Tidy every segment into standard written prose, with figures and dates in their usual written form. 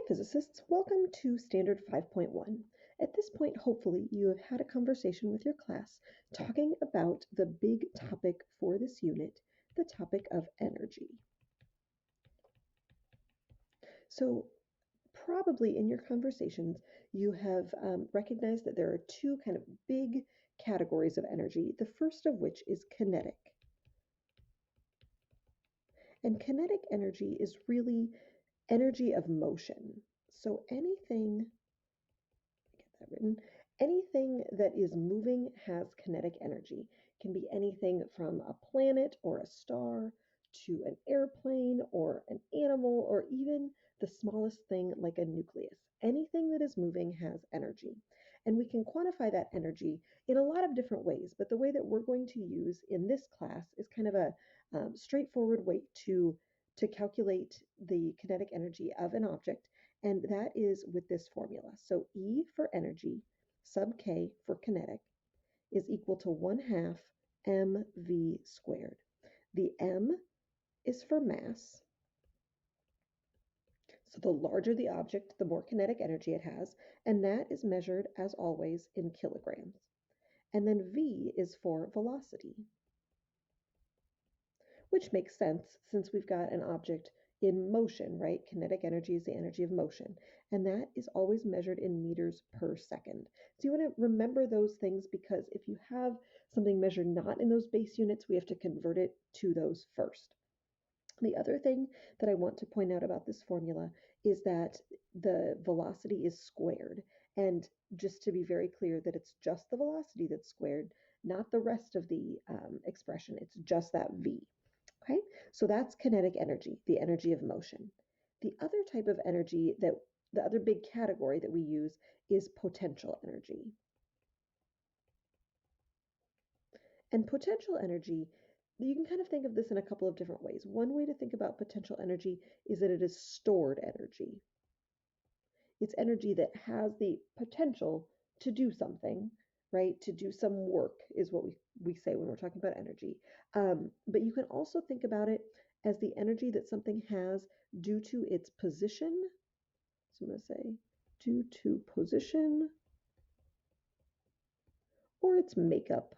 Hi physicists, welcome to Standard 5.1. At this point, hopefully, you have had a conversation with your class talking about the big topic for this unit, the topic of energy. So probably in your conversations, you have recognized that there are two kind of big categories of energy, the first of which is kinetic. And kinetic energy is really energy of motion. So anything that is moving has kinetic energy. It can be anything from a planet or a star to an airplane or an animal or even the smallest thing like a nucleus. Anything that is moving has energy. And we can quantify that energy in a lot of different ways, but the way that we're going to use in this class is kind of a straightforward way to calculate the kinetic energy of an object, and that is with this formula. So E for energy sub K for kinetic is equal to 1/2 mv squared. The m is for mass. So the larger the object, the more kinetic energy it has, and that is measured, as always, in kilograms. And then v is for velocity, which makes sense since we've got an object in motion, right? Kinetic energy is the energy of motion, and that is always measured in meters per second. So you want to remember those things because if you have something measured not in those base units, we have to convert it to those first. The other thing that I want to point out about this formula is that the velocity is squared. And just to be very clear that it's just the velocity that's squared, not the rest of the expression. It's just that v. Okay, so that's kinetic energy, the energy of motion. The other type of energy the other big category that we use is potential energy. And potential energy, you can kind of think of this in a couple of different ways. One way to think about potential energy is that it is stored energy. It's energy that has the potential to do something, right? To do some work is what we say when we're talking about energy. But you can also think about it as the energy that something has due to its position. So I'm going to say due to position or its makeup.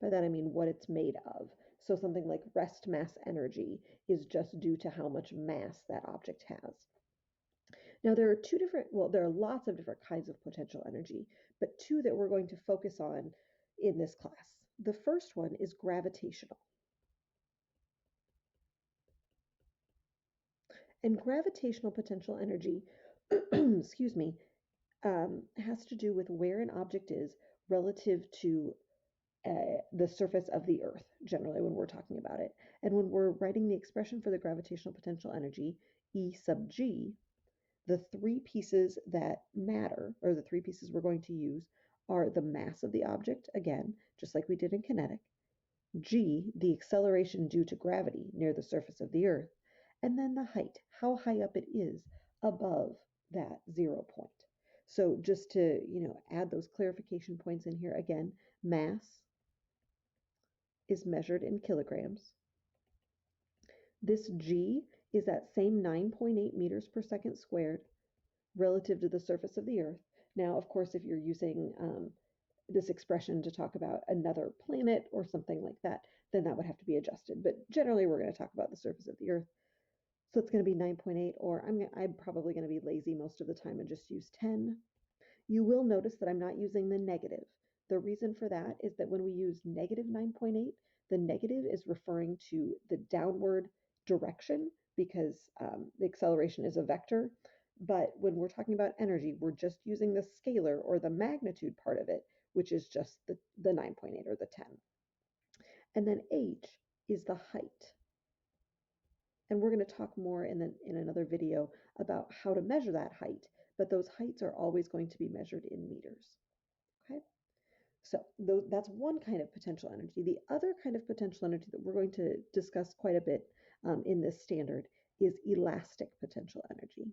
By that I mean what it's made of. So something like rest mass energy is just due to how much mass that object has. Now there are there are lots of different kinds of potential energy, but two that we're going to focus on in this class. The first one is gravitational. And gravitational potential energy, excuse me, has to do with where an object is relative to the surface of the Earth, generally, when we're talking about it. And when we're writing the expression for the gravitational potential energy, E sub G, the three pieces that matter, or the three pieces we're going to use, are the mass of the object, again, just like we did in kinetic, G, the acceleration due to gravity near the surface of the Earth, and then the height, how high up it is above that 0 point. So just to, add those clarification points in here again, mass is measured in kilograms. This G is that same 9.8 meters per second squared relative to the surface of the Earth. Now, of course, if you're using this expression to talk about another planet or something like that, then that would have to be adjusted. But generally, we're going to talk about the surface of the Earth. So it's going to be 9.8, or I'm probably going to be lazy most of the time and just use 10. You will notice that I'm not using the negative. The reason for that is that when we use negative 9.8, the negative is referring to the downward direction because the acceleration is a vector. But when we're talking about energy, we're just using the scalar or the magnitude part of it, which is just the 9.8 or the 10. And then H is the height. And we're going to talk more in another video about how to measure that height, but those heights are always going to be measured in meters. Okay? So that's one kind of potential energy. The other kind of potential energy that we're going to discuss quite a bit in this standard is elastic potential energy.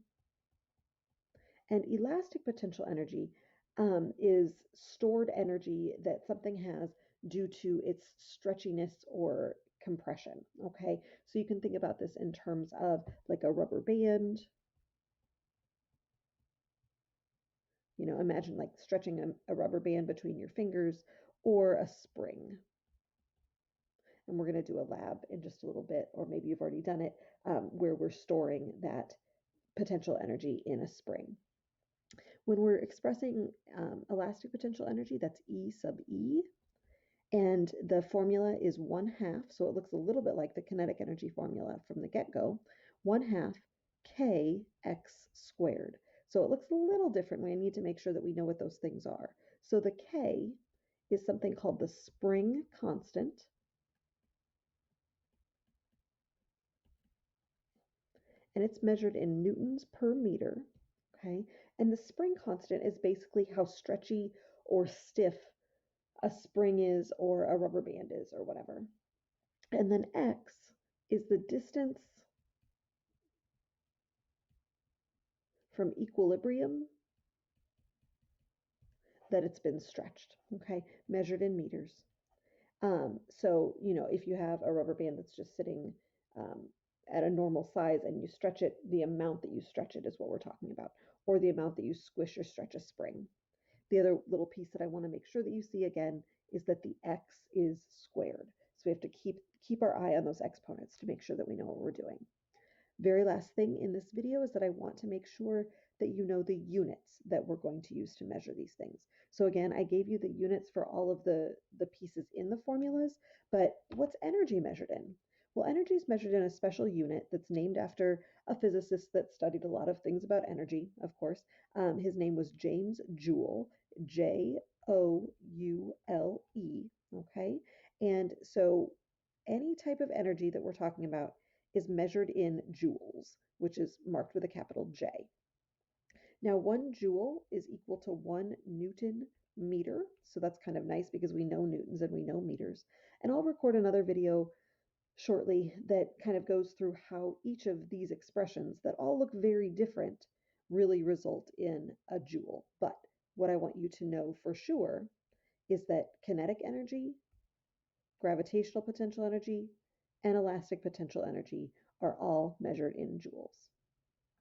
And elastic potential energy is stored energy that something has due to its stretchiness or compression. Okay, so you can think about this in terms of like a rubber band. You know, imagine like stretching a rubber band between your fingers, or a spring. And we're going to do a lab in just a little bit, or maybe you've already done it, where we're storing that potential energy in a spring. When we're expressing elastic potential energy, that's E sub E, and the formula is 1/2, so it looks a little bit like the kinetic energy formula from the get-go, 1/2 kx squared. So it looks a little different. We need to make sure that we know what those things are. So the k is something called the spring constant, and it's measured in newtons per meter. Okay, and the spring constant is basically how stretchy or stiff a spring is, or a rubber band is, or whatever. And then x is the distance from equilibrium that it's been stretched, okay, measured in meters. So, you know, if you have a rubber band that's just sitting um, at a normal size and you stretch it, the amount that you stretch it is what we're talking about, or the amount that you squish or stretch a spring. The other little piece that I want to make sure that you see again is that the x is squared. So we have to keep our eye on those exponents to make sure that we know what we're doing. Very last thing in this video is that I want to make sure that you know the units that we're going to use to measure these things. So again, I gave you the units for all of the pieces in the formulas, but what's energy measured in? Well, energy is measured in a special unit that's named after a physicist that studied a lot of things about energy, of course. His name was James Joule, Joule, okay? And so any type of energy that we're talking about is measured in joules, which is marked with a capital J. Now, 1 joule is equal to 1 Newton meter. So that's kind of nice because we know newtons and we know meters. And I'll record another video shortly that kind of goes through how each of these expressions that all look very different really result in a joule. But what I want you to know for sure is that kinetic energy, gravitational potential energy, and elastic potential energy are all measured in joules.